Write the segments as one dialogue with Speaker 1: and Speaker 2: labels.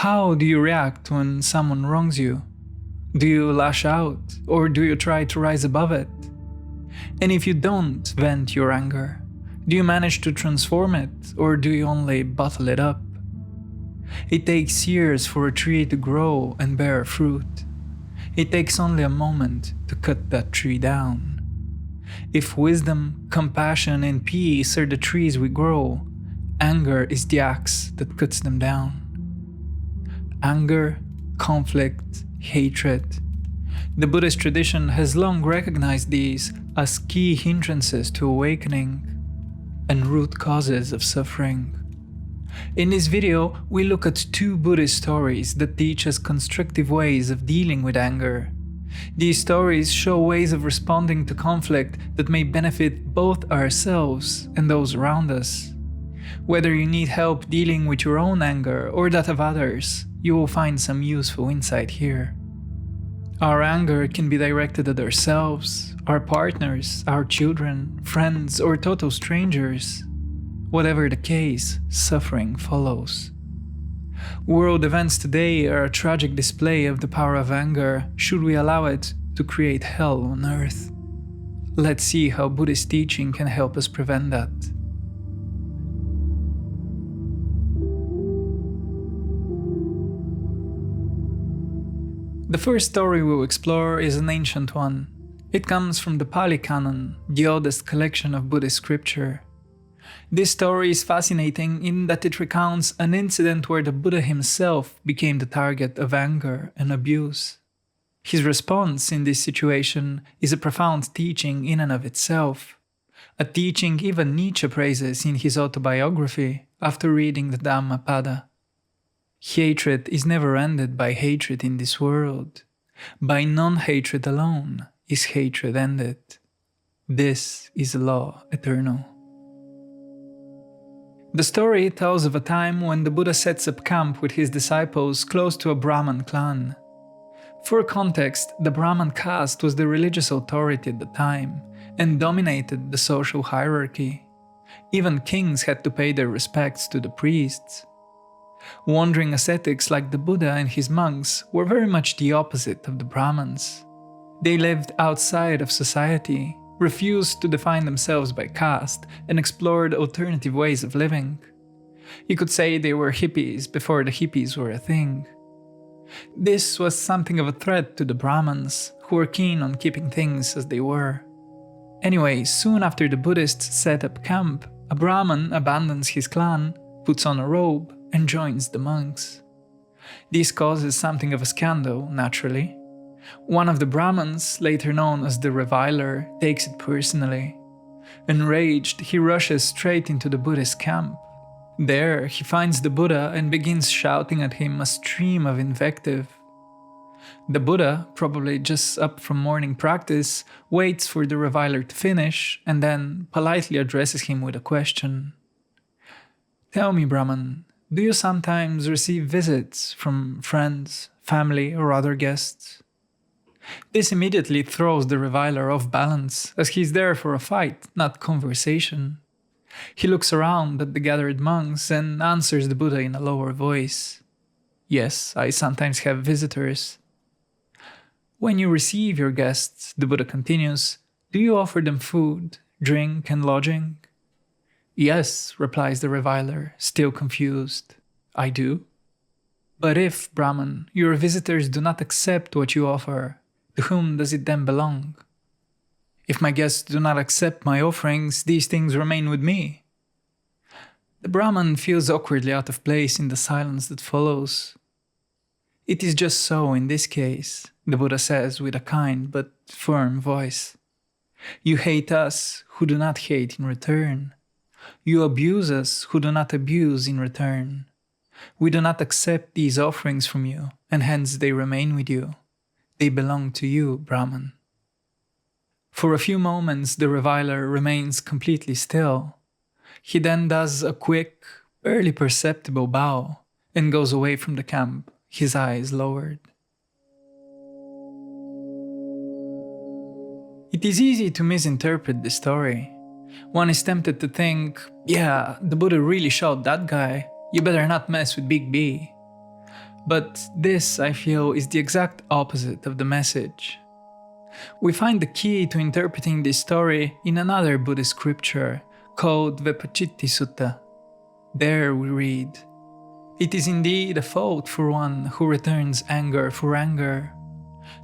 Speaker 1: How do you react when someone wrongs you? Do you lash out, or do you try to rise above it? And if you don't vent your anger, do you manage to transform it, or do you only bottle it up? It takes years for a tree to grow and bear fruit. It takes only a moment to cut that tree down. If wisdom, compassion, and peace are the trees we grow, anger is the axe that cuts them down. Anger, conflict, hatred. The Buddhist tradition has long recognized these as key hindrances to awakening and root causes of suffering. In this video, we look at 2 Buddhist stories that teach us constructive ways of dealing with anger. These stories show ways of responding to conflict that may benefit both ourselves and those around us. Whether you need help dealing with your own anger or that of others, you will find some useful insight here. Our anger can be directed at ourselves, our partners, our children, friends, or total strangers. Whatever the case, suffering follows. World events today are a tragic display of the power of anger should we allow it to create hell on earth. Let's see how Buddhist teaching can help us prevent that. The first story we'll explore is an ancient one. It comes from the Pali Canon, the oldest collection of Buddhist scripture. This story is fascinating in that it recounts an incident where the Buddha himself became the target of anger and abuse. His response in this situation is a profound teaching in and of itself, a teaching even Nietzsche praises in his autobiography after reading the Dhammapada. Hatred is never ended by hatred in this world. By non-hatred alone is hatred ended. This is law eternal. The story tells of a time when the Buddha sets up camp with his disciples close to a Brahman clan. For context, the Brahman caste was the religious authority at the time and dominated the social hierarchy. Even kings had to pay their respects to the priests. Wandering ascetics like the Buddha and his monks were very much the opposite of the Brahmins. They lived outside of society, refused to define themselves by caste, and explored alternative ways of living. You could say they were hippies before the hippies were a thing. This was something of a threat to the Brahmins, who were keen on keeping things as they were. Anyway, soon after the Buddhists set up camp, a Brahmin abandons his clan, puts on a robe, and joins the monks. This causes something of a scandal, naturally. One of the Brahmins, later known as the reviler, takes it personally. Enraged, he rushes straight into the Buddhist camp. There, he finds the Buddha and begins shouting at him a stream of invective. The Buddha, probably just up from morning practice, waits for the reviler to finish and then politely addresses him with a question. "Tell me, Brahman, do you sometimes receive visits from friends, family, or other guests?" This immediately throws the reviler off balance, as he's there for a fight, not conversation. He looks around at the gathered monks and answers the Buddha in a lower voice. "Yes, I sometimes have visitors." "When you receive your guests," the Buddha continues, "do you offer them food, drink, and lodging?" "Yes," replies the reviler, still confused. "I do." "But if, Brahman, your visitors do not accept what you offer, to whom does it then belong?" "If my guests do not accept my offerings, these things remain with me." The Brahman feels awkwardly out of place in the silence that follows. "It is just so in this case," the Buddha says with a kind but firm voice. "You hate us who do not hate in return. You abuse us who do not abuse in return. We do not accept these offerings from you, and hence they remain with you. They belong to you, Brahman." For a few moments the reviler remains completely still. He then does a quick, barely perceptible bow and goes away from the camp, his eyes lowered. It is easy to misinterpret this story. One is tempted to think, yeah, the Buddha really shot that guy, you better not mess with Big B. But this, I feel, is the exact opposite of the message. We find the key to interpreting this story in another Buddhist scripture called Vipachitti Sutta. There we read, "It is indeed a fault for one who returns anger for anger.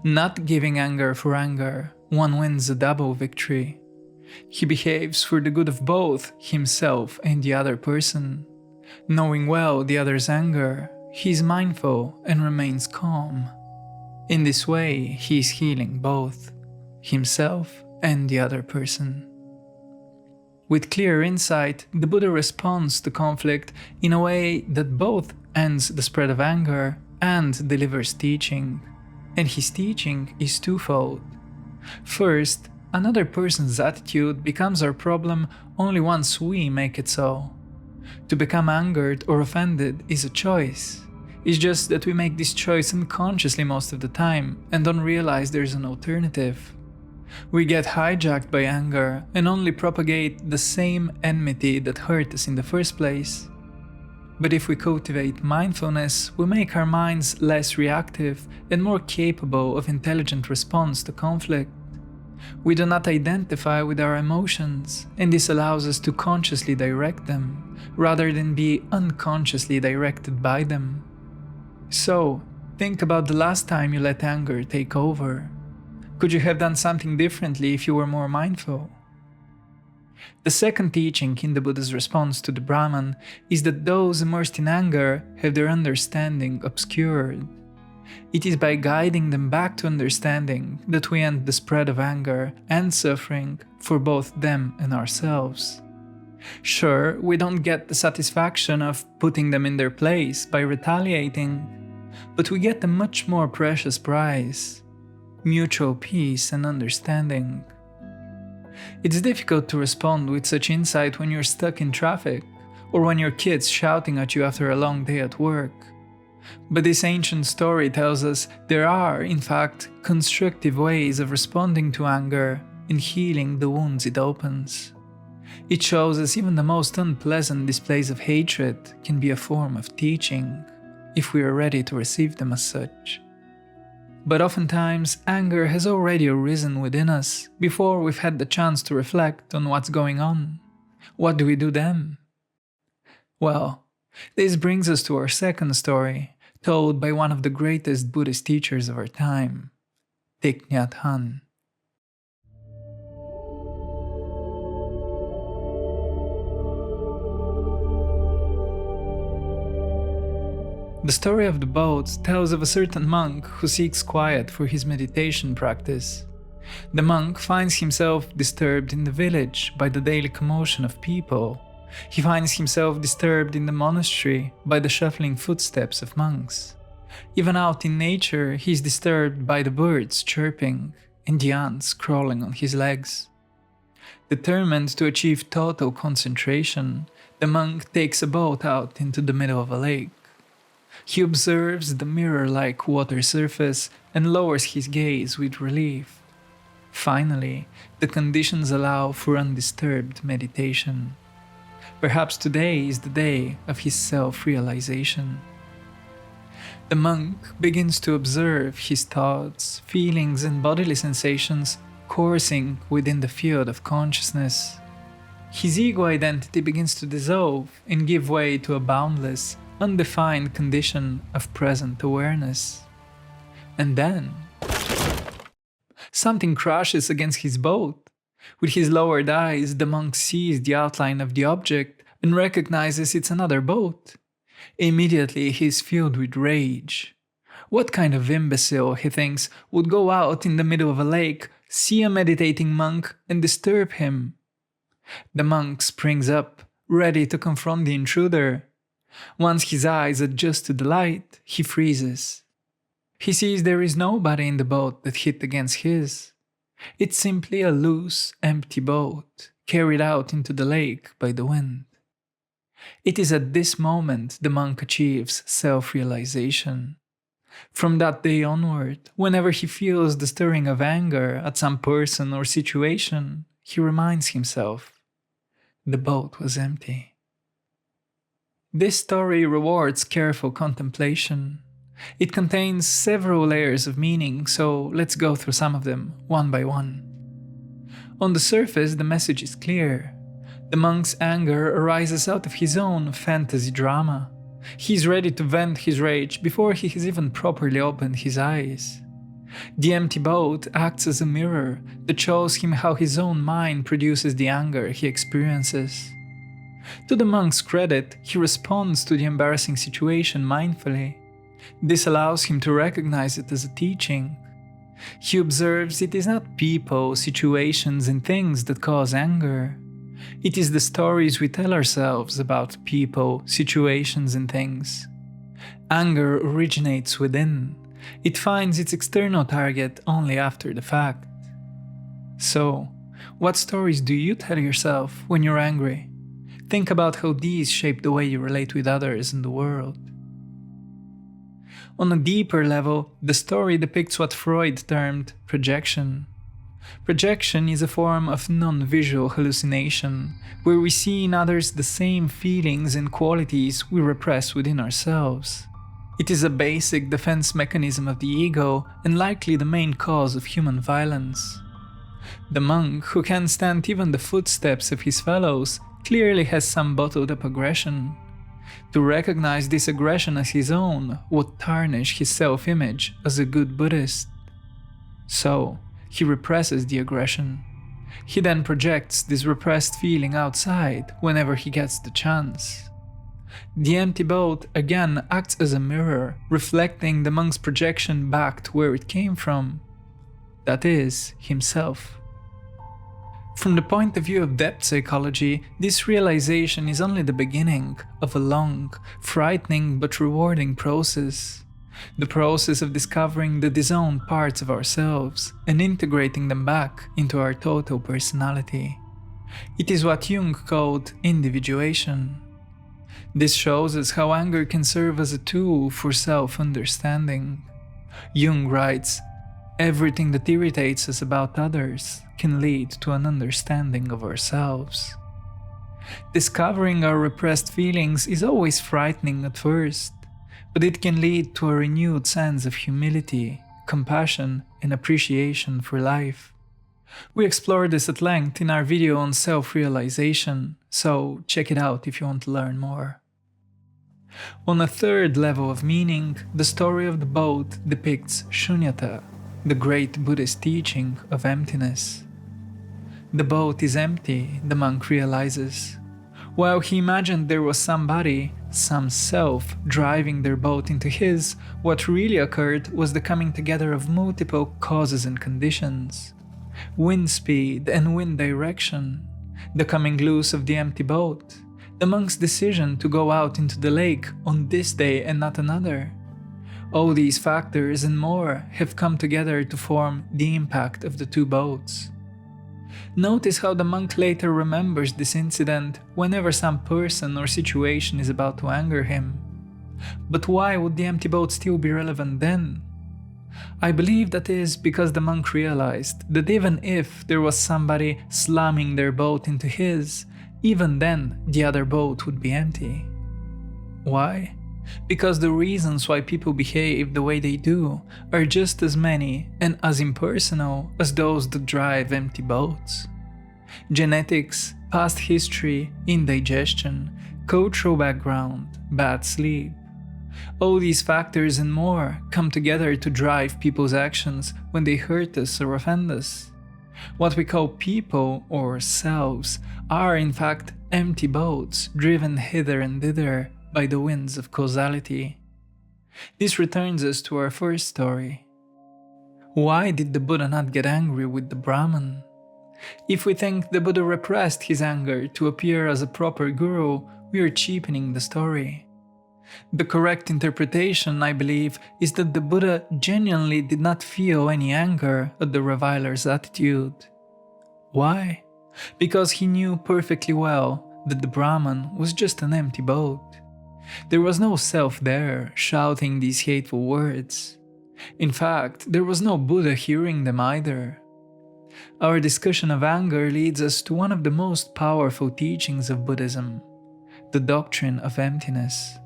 Speaker 1: Not giving anger for anger, one wins a double victory. He behaves for the good of both himself and the other person. Knowing well the other's anger, he is mindful and remains calm. In this way, he is healing both himself and the other person." With clear insight, the Buddha responds to conflict in a way that both ends the spread of anger and delivers teaching. And his teaching is twofold. First, another person's attitude becomes our problem only once we make it so. To become angered or offended is a choice. It's just that we make this choice unconsciously most of the time and don't realize there's an alternative. We get hijacked by anger and only propagate the same enmity that hurt us in the first place. But if we cultivate mindfulness, we make our minds less reactive and more capable of intelligent response to conflict. We do not identify with our emotions, and this allows us to consciously direct them, rather than be unconsciously directed by them. So, think about the last time you let anger take over. Could you have done something differently if you were more mindful? The second teaching in the Buddha's response to the Brahman is that those immersed in anger have their understanding obscured. It is by guiding them back to understanding that we end the spread of anger and suffering for both them and ourselves. Sure, we don't get the satisfaction of putting them in their place by retaliating, but we get a much more precious prize: mutual peace and understanding. It's difficult to respond with such insight when you're stuck in traffic, or when your kid's shouting at you after a long day at work. But this ancient story tells us there are, in fact, constructive ways of responding to anger and healing the wounds it opens. It shows us even the most unpleasant displays of hatred can be a form of teaching, if we are ready to receive them as such. But oftentimes, anger has already arisen within us before we've had the chance to reflect on what's going on. What do we do then? Well, this brings us to our second story, told by one of the greatest Buddhist teachers of our time, Thich Nhat Hanh. The story of the boat tells of a certain monk who seeks quiet for his meditation practice. The monk finds himself disturbed in the village by the daily commotion of people. He finds himself disturbed in the monastery by the shuffling footsteps of monks. Even out in nature, he is disturbed by the birds chirping and the ants crawling on his legs. Determined to achieve total concentration, the monk takes a boat out into the middle of a lake. He observes the mirror-like water surface and lowers his gaze with relief. Finally, the conditions allow for undisturbed meditation. Perhaps today is the day of his self-realization. The monk begins to observe his thoughts, feelings, and bodily sensations coursing within the field of consciousness. His ego identity begins to dissolve and give way to a boundless, undefined condition of present awareness. And then, something crashes against his boat. With his lowered eyes, the monk sees the outline of the object and recognizes it's another boat. Immediately, he is filled with rage. What kind of imbecile, he thinks, would go out in the middle of a lake, see a meditating monk, and disturb him? The monk springs up, ready to confront the intruder. Once his eyes adjust to the light, he freezes. He sees there is nobody in the boat that hit against his. It's simply a loose, empty boat, carried out into the lake by the wind. It is at this moment the monk achieves self-realization. From that day onward, whenever he feels the stirring of anger at some person or situation, he reminds himself, the boat was empty. This story rewards careful contemplation. It contains several layers of meaning, so let's go through some of them, one by one. On the surface, the message is clear. The monk's anger arises out of his own fantasy drama. He's ready to vent his rage before he has even properly opened his eyes. The empty boat acts as a mirror that shows him how his own mind produces the anger he experiences. To the monk's credit, he responds to the embarrassing situation mindfully. This allows him to recognize it as a teaching. He observes it is not people, situations, and things that cause anger. It is the stories we tell ourselves about people, situations, and things. Anger originates within. It finds its external target only after the fact. So, what stories do you tell yourself when you're angry? Think about how these shape the way you relate with others in the world. On a deeper level, the story depicts what Freud termed projection. Projection is a form of non-visual hallucination, where we see in others the same feelings and qualities we repress within ourselves. It is a basic defense mechanism of the ego and likely the main cause of human violence. The monk, who can't stand even the footsteps of his fellows, clearly has some bottled-up aggression. To recognize this aggression as his own would tarnish his self-image as a good Buddhist. So, he represses the aggression. He then projects this repressed feeling outside whenever he gets the chance. The empty boat again acts as a mirror, reflecting the monk's projection back to where it came from. That is, himself. From the point of view of depth psychology, this realization is only the beginning of a long, frightening but rewarding process. The process of discovering the disowned parts of ourselves and integrating them back into our total personality. It is what Jung called individuation. This shows us how anger can serve as a tool for self-understanding. Jung writes, "Everything that irritates us about others can lead to an understanding of ourselves." Discovering our repressed feelings is always frightening at first, but it can lead to a renewed sense of humility, compassion, and appreciation for life. We explore this at length in our video on self-realization, so check it out if you want to learn more. On a third level of meaning, the story of the boat depicts shunyata, the great Buddhist teaching of emptiness. The boat is empty, the monk realizes. While he imagined there was somebody, some self, driving their boat into his, what really occurred was the coming together of multiple causes and conditions. Wind speed and wind direction, the coming loose of the empty boat, the monk's decision to go out into the lake on this day and not another. All these factors and more have come together to form the impact of the two boats. Notice how the monk later remembers this incident whenever some person or situation is about to anger him. But why would the empty boat still be relevant then? I believe that is because the monk realized that even if there was somebody slamming their boat into his, even then the other boat would be empty. Why? Because the reasons why people behave the way they do are just as many and as impersonal as those that drive empty boats. Genetics, past history, indigestion, cultural background, bad sleep. All these factors and more come together to drive people's actions when they hurt us or offend us. What we call people or selves are in fact empty boats driven hither and thither by the winds of causality. This returns us to our first story. Why did the Buddha not get angry with the Brahman? If we think the Buddha repressed his anger to appear as a proper guru, we are cheapening the story. The correct interpretation, I believe, is that the Buddha genuinely did not feel any anger at the reviler's attitude. Why? Because he knew perfectly well that the Brahman was just an empty boat. There was no self there shouting these hateful words. In fact, there was no Buddha hearing them either. Our discussion of anger leads us to one of the most powerful teachings of Buddhism, the doctrine of emptiness.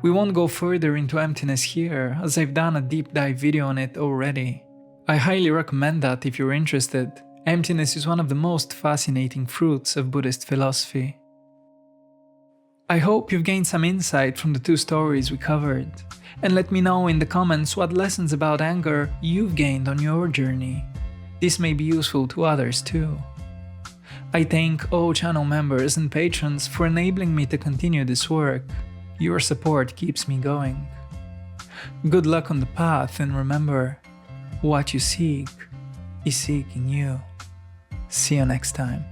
Speaker 1: We won't go further into emptiness here, as I've done a deep dive video on it already. I highly recommend that if you're interested. Emptiness is one of the most fascinating fruits of Buddhist philosophy. I hope you've gained some insight from the 2 stories we covered, and let me know in the comments what lessons about anger you've gained on your journey. This may be useful to others too. I thank all channel members and patrons for enabling me to continue this work. Your support keeps me going. Good luck on the path, and remember, what you seek is seeking you. See you next time.